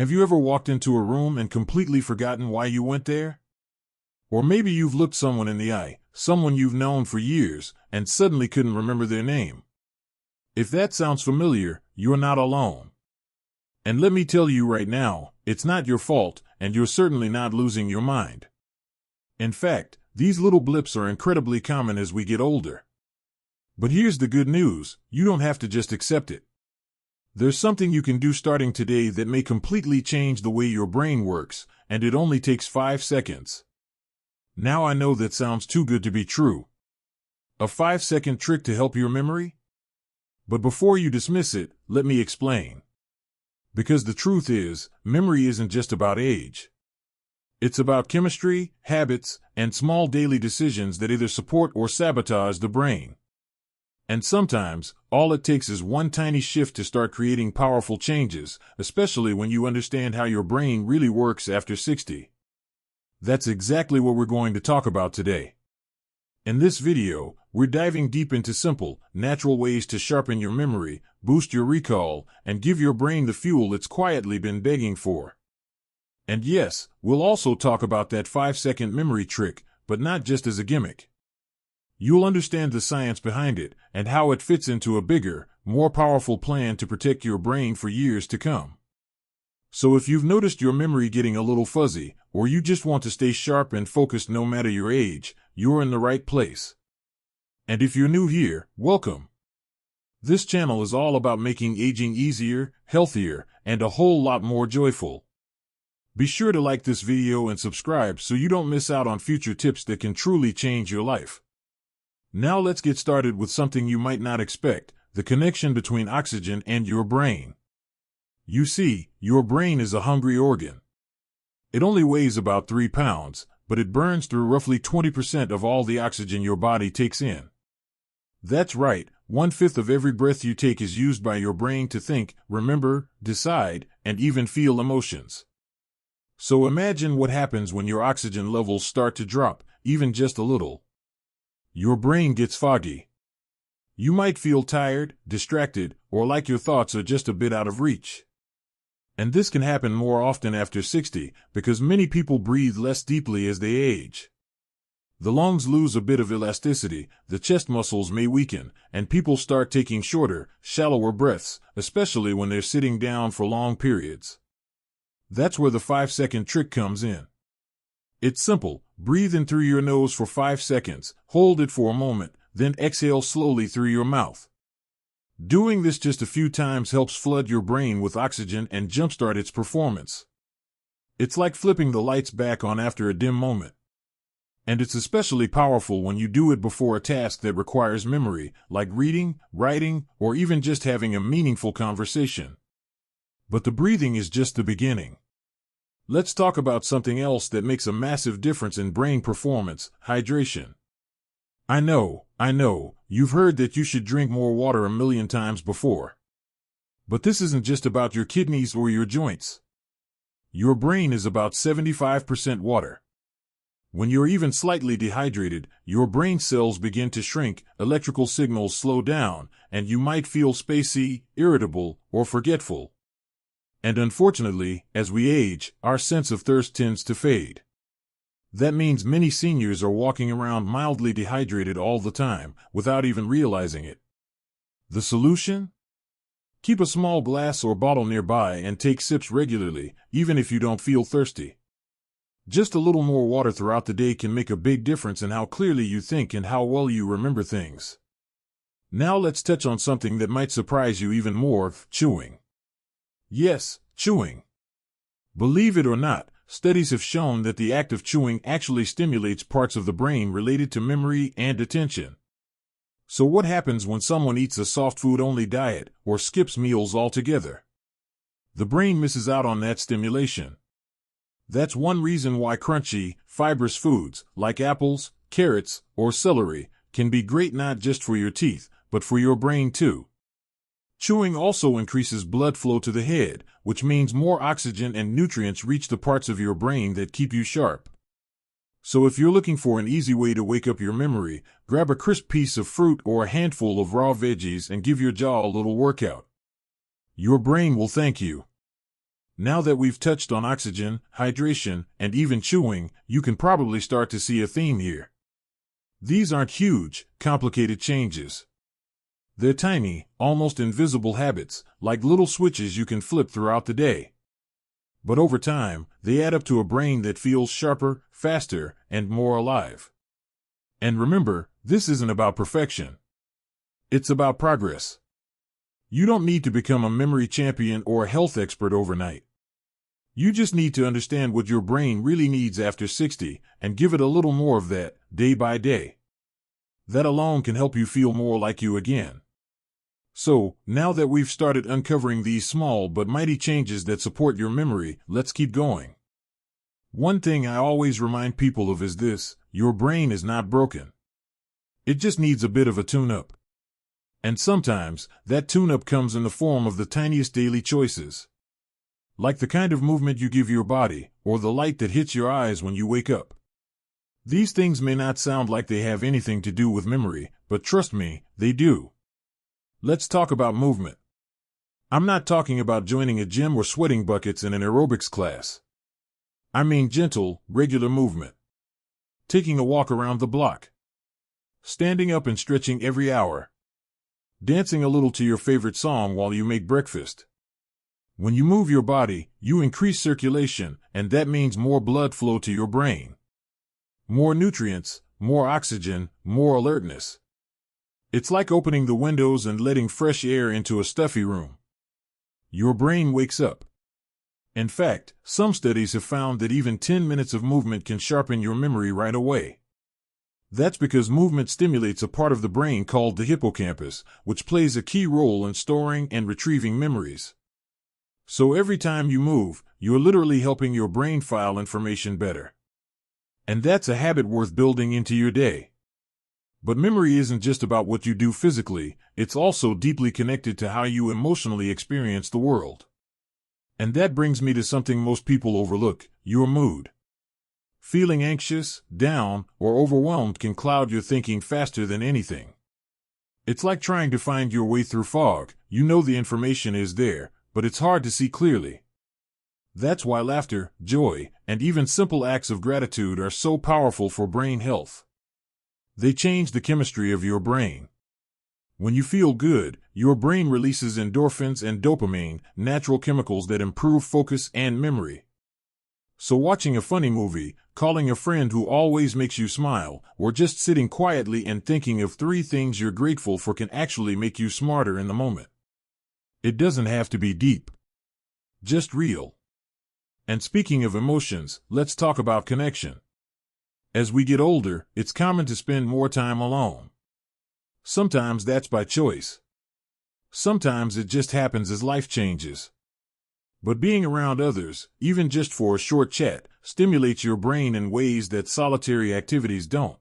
Have you ever walked into a room and completely forgotten why you went there? Or maybe you've looked someone in the eye, someone you've known for years, and suddenly couldn't remember their name. If that sounds familiar, you're not alone. And let me tell you right now, it's not your fault, and you're certainly not losing your mind. In fact, these little blips are incredibly common as we get older. But here's the good news, you don't have to just accept it. There's something you can do starting today that may completely change the way your brain works, and it only takes 5 seconds. Now I know that sounds too good to be true. A 5-second trick to help your memory? But before you dismiss it, let me explain. Because the truth is, memory isn't just about age. It's about chemistry, habits, and small daily decisions that either support or sabotage the brain. And sometimes, all it takes is one tiny shift to start creating powerful changes, especially when you understand how your brain really works after 60. That's exactly what we're going to talk about today. In this video, we're diving deep into simple, natural ways to sharpen your memory, boost your recall, and give your brain the fuel it's quietly been begging for. And yes, we'll also talk about that 5-second memory trick, but not just as a gimmick. You'll understand the science behind it, and how it fits into a bigger, more powerful plan to protect your brain for years to come. So if you've noticed your memory getting a little fuzzy, or you just want to stay sharp and focused no matter your age, you're in the right place. And if you're new here, welcome. This channel is all about making aging easier, healthier, and a whole lot more joyful. Be sure to like this video and subscribe so you don't miss out on future tips that can truly change your life. Now let's get started with something you might not expect, the connection between oxygen and your brain. You see, your brain is a hungry organ. It only weighs about 3 pounds, but it burns through roughly 20% of all the oxygen your body takes in. That's right, 1/5 of every breath you take is used by your brain to think, remember, decide, and even feel emotions. So imagine what happens when your oxygen levels start to drop, even just a little. Your brain gets foggy. You might feel tired, distracted, or like your thoughts are just a bit out of reach. And this can happen more often after 60, because many people breathe less deeply as they age. The lungs lose a bit of elasticity, the chest muscles may weaken, and people start taking shorter, shallower breaths, especially when they're sitting down for long periods. That's where the 5-second trick comes in. It's simple. Breathe in through your nose for 5 seconds, hold it for a moment, then exhale slowly through your mouth. Doing this just a few times helps flood your brain with oxygen and jumpstart its performance. It's like flipping the lights back on after a dim moment. And it's especially powerful when you do it before a task that requires memory, like reading, writing, or even just having a meaningful conversation. But the breathing is just the beginning. Let's talk about something else that makes a massive difference in brain performance, hydration. I know, you've heard that you should drink more water a million times before. But this isn't just about your kidneys or your joints. Your brain is about 75% water. When you're even slightly dehydrated, your brain cells begin to shrink, electrical signals slow down, and you might feel spacey, irritable, or forgetful. And unfortunately, as we age, our sense of thirst tends to fade. That means many seniors are walking around mildly dehydrated all the time, without even realizing it. The solution? Keep a small glass or bottle nearby and take sips regularly, even if you don't feel thirsty. Just a little more water throughout the day can make a big difference in how clearly you think and how well you remember things. Now let's touch on something that might surprise you even more, chewing. Yes, chewing. Believe it or not, studies have shown that the act of chewing actually stimulates parts of the brain related to memory and attention. So what happens when someone eats a soft food-only diet or skips meals altogether? The brain misses out on that stimulation. That's one reason why crunchy, fibrous foods, like apples, carrots, or celery, can be great not just for your teeth, but for your brain too. Chewing also increases blood flow to the head, which means more oxygen and nutrients reach the parts of your brain that keep you sharp. So if you're looking for an easy way to wake up your memory, grab a crisp piece of fruit or a handful of raw veggies and give your jaw a little workout. Your brain will thank you. Now that we've touched on oxygen, hydration, and even chewing, you can probably start to see a theme here. These aren't huge, complicated changes. They're tiny, almost invisible habits, like little switches you can flip throughout the day. But over time, they add up to a brain that feels sharper, faster, and more alive. And remember, this isn't about perfection. It's about progress. You don't need to become a memory champion or a health expert overnight. You just need to understand what your brain really needs after 60 and give it a little more of that, day by day. That alone can help you feel more like you again. So, now that we've started uncovering these small but mighty changes that support your memory, let's keep going. One thing I always remind people of is this: your brain is not broken. It just needs a bit of a tune-up. And sometimes, that tune-up comes in the form of the tiniest daily choices. Like the kind of movement you give your body, or the light that hits your eyes when you wake up. These things may not sound like they have anything to do with memory, but trust me, they do. Let's talk about movement. I'm not talking about joining a gym or sweating buckets in an aerobics class. I mean gentle, regular movement. Taking a walk around the block. Standing up and stretching every hour. Dancing a little to your favorite song while you make breakfast. When you move your body, you increase circulation, and that means more blood flow to your brain. More nutrients, more oxygen, more alertness. It's like opening the windows and letting fresh air into a stuffy room. Your brain wakes up. In fact, some studies have found that even 10 minutes of movement can sharpen your memory right away. That's because movement stimulates a part of the brain called the hippocampus, which plays a key role in storing and retrieving memories. So every time you move, you're literally helping your brain file information better. And that's a habit worth building into your day. But memory isn't just about what you do physically, it's also deeply connected to how you emotionally experience the world. And that brings me to something most people overlook: your mood. Feeling anxious, down, or overwhelmed can cloud your thinking faster than anything. It's like trying to find your way through fog. You know the information is there, but it's hard to see clearly. That's why laughter, joy, and even simple acts of gratitude are so powerful for brain health. They change the chemistry of your brain. When you feel good, your brain releases endorphins and dopamine, natural chemicals that improve focus and memory. So watching a funny movie, calling a friend who always makes you smile, or just sitting quietly and thinking of 3 things you're grateful for can actually make you smarter in the moment. It doesn't have to be deep. Just real. And speaking of emotions, let's talk about connection. As we get older, it's common to spend more time alone. Sometimes that's by choice. Sometimes it just happens as life changes. But being around others, even just for a short chat, stimulates your brain in ways that solitary activities don't.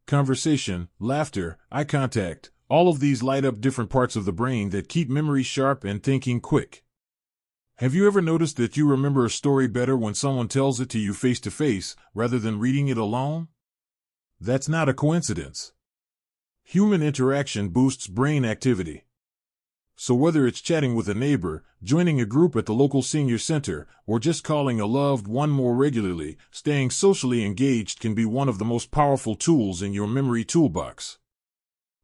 Conversation, laughter, eye contact, all of these light up different parts of the brain that keep memory sharp and thinking quick. Have you ever noticed that you remember a story better when someone tells it to you face to face, rather than reading it alone? That's not a coincidence. Human interaction boosts brain activity. So whether it's chatting with a neighbor, joining a group at the local senior center, or just calling a loved one more regularly, staying socially engaged can be one of the most powerful tools in your memory toolbox.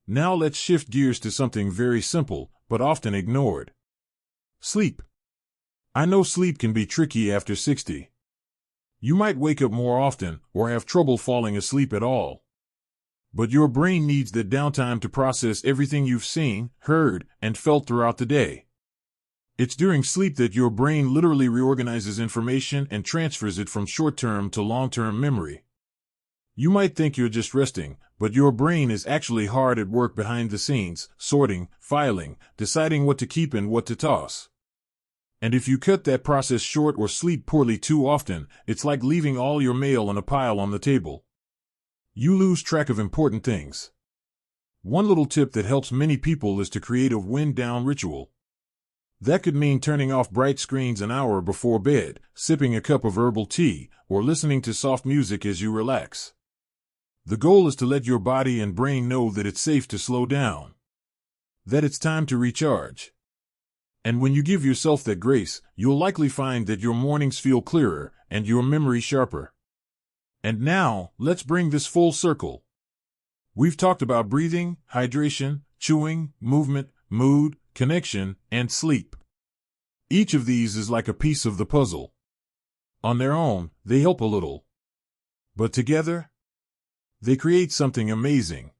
Now let's shift gears to something very simple, but often ignored. Sleep. I know sleep can be tricky after 60. You might wake up more often, or have trouble falling asleep at all. But your brain needs that downtime to process everything you've seen, heard, and felt throughout the day. It's during sleep that your brain literally reorganizes information and transfers it from short-term to long-term memory. You might think you're just resting, but your brain is actually hard at work behind the scenes, sorting, filing, deciding what to keep and what to toss. And if you cut that process short or sleep poorly too often, it's like leaving all your mail in a pile on the table. You lose track of important things. One little tip that helps many people is to create a wind-down ritual. That could mean turning off bright screens an hour before bed, sipping a cup of herbal tea, or listening to soft music as you relax. The goal is to let your body and brain know that it's safe to slow down. That it's time to recharge. And when you give yourself that grace, you'll likely find that your mornings feel clearer and your memory sharper. And now, let's bring this full circle. We've talked about breathing, hydration, chewing, movement, mood, connection, and sleep. Each of these is like a piece of the puzzle. On their own, they help a little. But together, they create something amazing.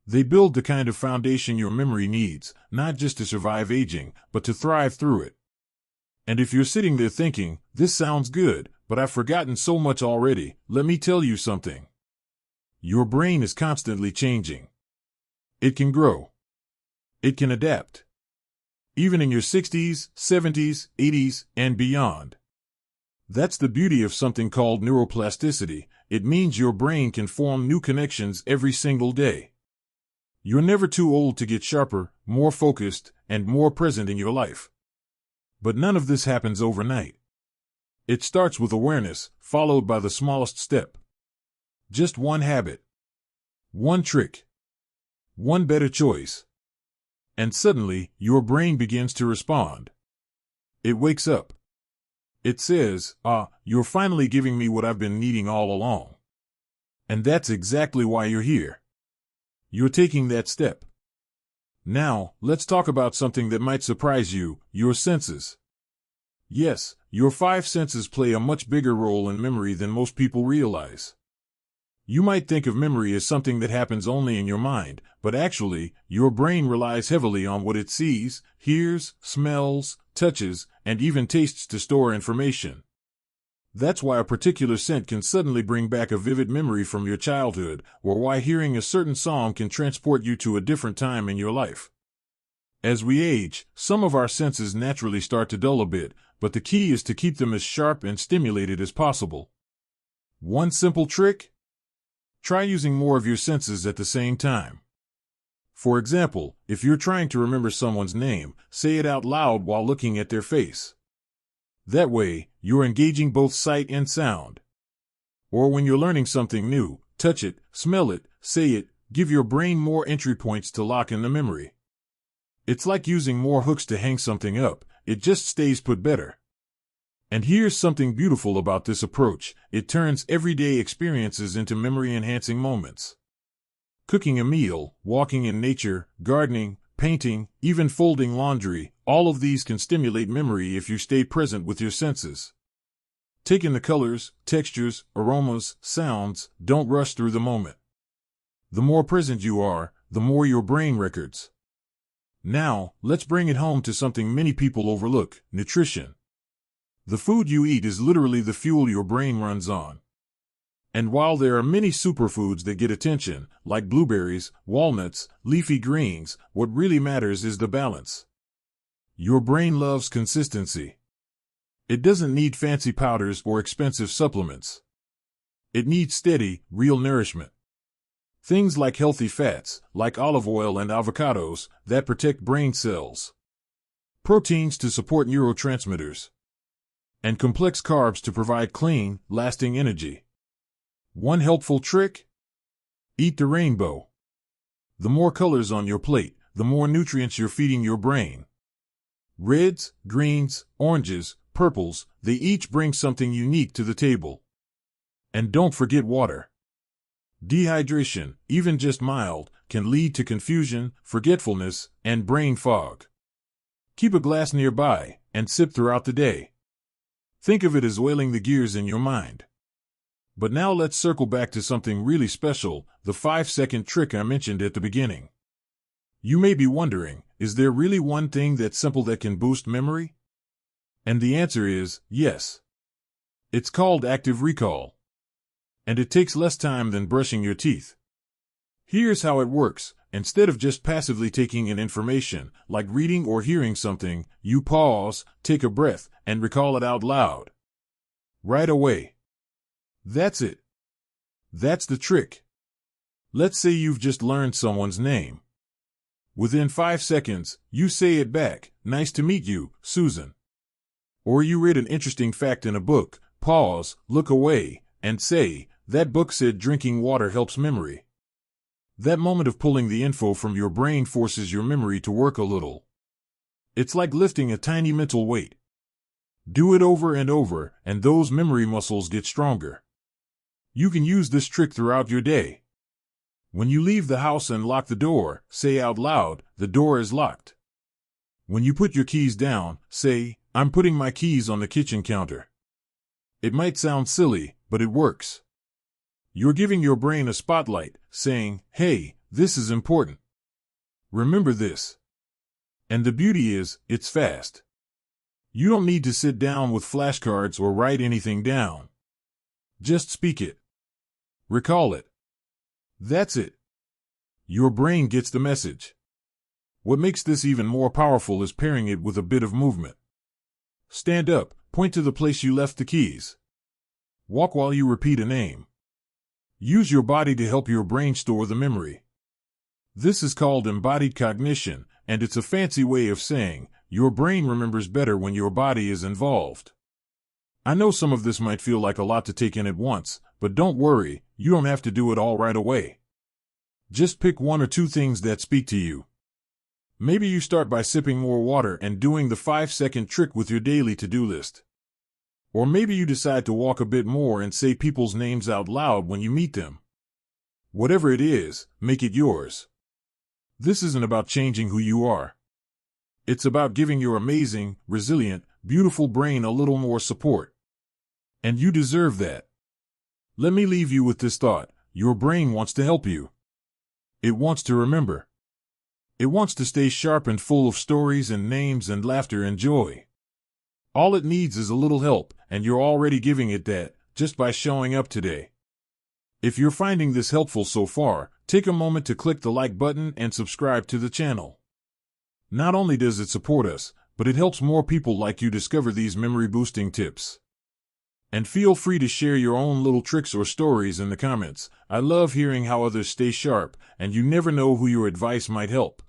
They build the kind of foundation your memory needs, not just to survive aging, but to thrive through it. And if you're sitting there thinking, this sounds good, but I've forgotten so much already, let me tell you something. Your brain is constantly changing. It can grow. It can adapt. Even in your 60s, 70s, 80s, and beyond. That's the beauty of something called neuroplasticity. It means your brain can form new connections every single day. You're never too old to get sharper, more focused, and more present in your life. But none of this happens overnight. It starts with awareness, followed by the smallest step. Just one habit. One trick. One better choice. And suddenly, your brain begins to respond. It wakes up. It says, you're finally giving me what I've been needing all along. And that's exactly why you're here. You're taking that step. Now, let's talk about something that might surprise you, your senses. Yes, your 5 senses play a much bigger role in memory than most people realize. You might think of memory as something that happens only in your mind, but actually, your brain relies heavily on what it sees, hears, smells, touches, and even tastes to store information. That's why a particular scent can suddenly bring back a vivid memory from your childhood, or why hearing a certain song can transport you to a different time in your life. As we age, some of our senses naturally start to dull a bit, but the key is to keep them as sharp and stimulated as possible. One simple trick? Try using more of your senses at the same time. For example, if you're trying to remember someone's name, say it out loud while looking at their face. That way, you're engaging both sight and sound. Or when you're learning something new, touch it, smell it, say it, give your brain more entry points to lock in the memory. It's like using more hooks to hang something up, it just stays put better. And here's something beautiful about this approach, it turns everyday experiences into memory-enhancing moments. Cooking a meal, walking in nature, gardening, painting, even folding laundry, all of these can stimulate memory if you stay present with your senses. Take in the colors, textures, aromas, sounds, don't rush through the moment. The more present you are, the more your brain records. Now, let's bring it home to something many people overlook, nutrition. The food you eat is literally the fuel your brain runs on. And while there are many superfoods that get attention, like blueberries, walnuts, leafy greens, what really matters is the balance. Your brain loves consistency. It doesn't need fancy powders or expensive supplements. It needs steady, real nourishment. Things like healthy fats, like olive oil and avocados, that protect brain cells. Proteins to support neurotransmitters. And complex carbs to provide clean, lasting energy. One helpful trick? Eat the rainbow. The more colors on your plate, the more nutrients you're feeding your brain. Reds, greens, oranges, purples, they each bring something unique to the table. And don't forget water. Dehydration, even just mild, can lead to confusion, forgetfulness, and brain fog. Keep a glass nearby, and sip throughout the day. Think of it as oiling the gears in your mind. But now let's circle back to something really special, the 5-second trick I mentioned at the beginning. You may be wondering, is there really one thing that's simple that can boost memory? And the answer is, yes. It's called active recall. And it takes less time than brushing your teeth. Here's how it works. Instead of just passively taking in information, like reading or hearing something, you pause, take a breath, and recall it out loud. Right away. That's it. That's the trick. Let's say you've just learned someone's name. Within 5 seconds, you say it back, "Nice to meet you, Susan." Or you read an interesting fact in a book, pause, look away, and say, "That book said drinking water helps memory." That moment of pulling the info from your brain forces your memory to work a little. It's like lifting a tiny mental weight. Do it over and over, and those memory muscles get stronger. You can use this trick throughout your day. When you leave the house and lock the door, say out loud, "The door is locked." When you put your keys down, say, "I'm putting my keys on the kitchen counter." It might sound silly, but it works. You're giving your brain a spotlight, saying, "Hey, this is important. Remember this." And the beauty is, it's fast. You don't need to sit down with flashcards or write anything down. Just speak it. Recall it. That's it. Your brain gets the message. What makes this even more powerful is pairing it with a bit of movement. Stand up, point to the place you left the keys. Walk while you repeat a name. Use your body to help your brain store the memory. This is called embodied cognition, and it's a fancy way of saying, your brain remembers better when your body is involved. I know some of this might feel like a lot to take in at once, but don't worry, you don't have to do it all right away. Just pick one or two things that speak to you. Maybe you start by sipping more water and doing the 5-second trick with your daily to-do list. Or maybe you decide to walk a bit more and say people's names out loud when you meet them. Whatever it is, make it yours. This isn't about changing who you are. It's about giving your amazing, resilient, beautiful brain a little more support. And you deserve that. Let me leave you with this thought. Your brain wants to help you. It wants to remember. It wants to stay sharp and full of stories and names and laughter and joy. All it needs is a little help, and you're already giving it that, just by showing up today. If you're finding this helpful so far, take a moment to click the like button and subscribe to the channel. Not only does it support us, but it helps more people like you discover these memory-boosting tips. And feel free to share your own little tricks or stories in the comments. I love hearing how others stay sharp, and you never know who your advice might help.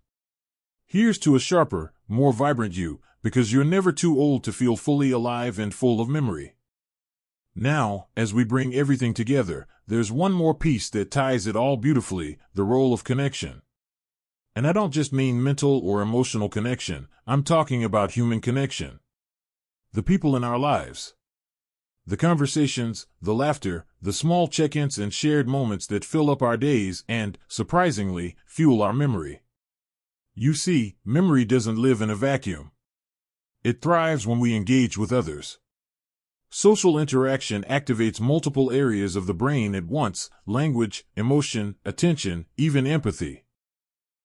Here's to a sharper, more vibrant you, because you're never too old to feel fully alive and full of memory. Now, as we bring everything together, there's one more piece that ties it all beautifully, the role of connection. And I don't just mean mental or emotional connection, I'm talking about human connection. The people in our lives. The conversations, the laughter, the small check-ins and shared moments that fill up our days and, surprisingly, fuel our memory. You see, memory doesn't live in a vacuum. It thrives when we engage with others. Social interaction activates multiple areas of the brain at once: language, emotion, attention, even empathy.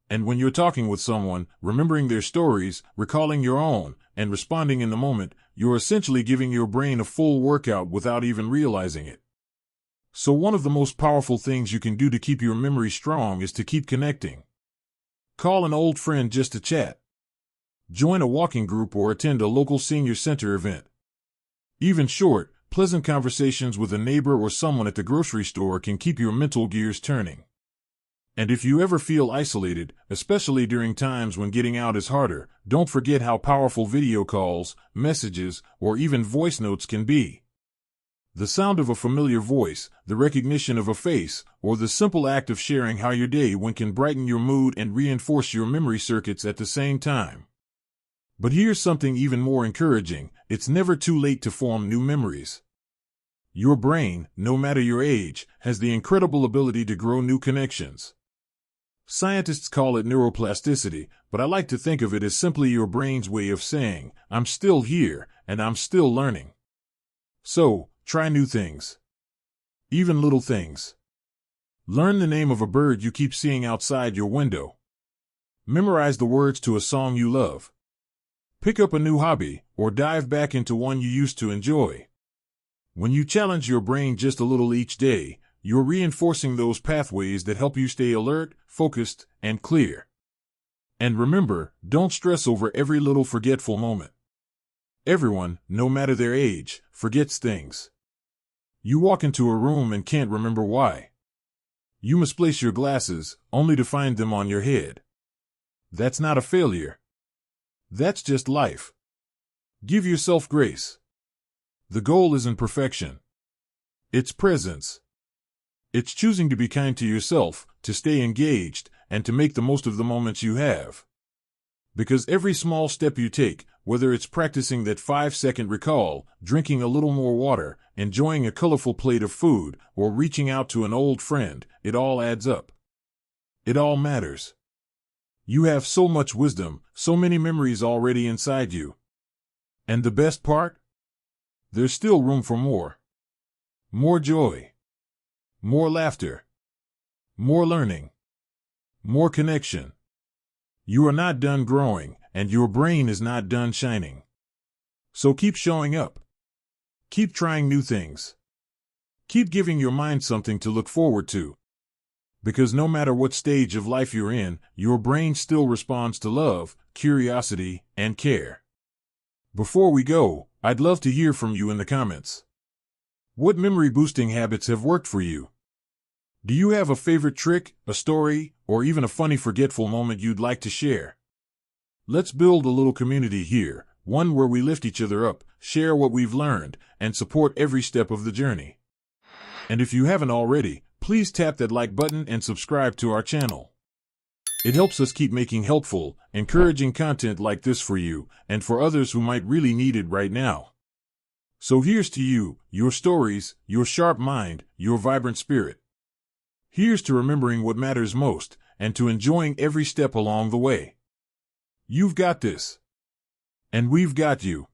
And when you're talking with someone, remembering their stories, recalling your own, and responding in the moment, you're essentially giving your brain a full workout without even realizing it. So one of the most powerful things you can do to keep your memory strong is to keep connecting. Call an old friend just to chat. Join a walking group or attend a local senior center event. Even short, pleasant conversations with a neighbor or someone at the grocery store can keep your mental gears turning. And if you ever feel isolated, especially during times when getting out is harder, don't forget how powerful video calls, messages, or even voice notes can be. The sound of a familiar voice, the recognition of a face, or the simple act of sharing how your day went can brighten your mood and reinforce your memory circuits at the same time. But here's something even more encouraging: it's never too late to form new memories. Your brain, no matter your age, has the incredible ability to grow new connections. Scientists call it neuroplasticity, but I like to think of it as simply your brain's way of saying, "I'm still here, and I'm still learning." So, try new things. Even little things. Learn the name of a bird you keep seeing outside your window. Memorize the words to a song you love. Pick up a new hobby, or dive back into one you used to enjoy. When you challenge your brain just a little each day, you're reinforcing those pathways that help you stay alert, focused, and clear. And remember, don't stress over every little forgetful moment. Everyone, no matter their age, forgets things. You walk into a room and can't remember why. You misplace your glasses, only to find them on your head. That's not a failure. That's just life. Give yourself grace. The goal isn't perfection. It's presence. It's choosing to be kind to yourself, to stay engaged, and to make the most of the moments you have. Because every small step you take, whether it's practicing that 5-second recall, drinking a little more water, enjoying a colorful plate of food, or reaching out to an old friend, it all adds up. It all matters. You have so much wisdom, so many memories already inside you. And the best part? There's still room for more. More joy. More laughter. More learning. More connection. You are not done growing, and your brain is not done shining. So keep showing up. Keep trying new things. Keep giving your mind something to look forward to. Because no matter what stage of life you're in, your brain still responds to love, curiosity, and care. Before we go, I'd love to hear from you in the comments. What memory-boosting habits have worked for you? Do you have a favorite trick, a story, or even a funny forgetful moment you'd like to share? Let's build a little community here, one where we lift each other up, share what we've learned, and support every step of the journey. And if you haven't already, please tap that like button and subscribe to our channel. It helps us keep making helpful, encouraging content like this for you, and for others who might really need it right now. So here's to you, your stories, your sharp mind, your vibrant spirit. Here's to remembering what matters most, and to enjoying every step along the way. You've got this. And we've got you.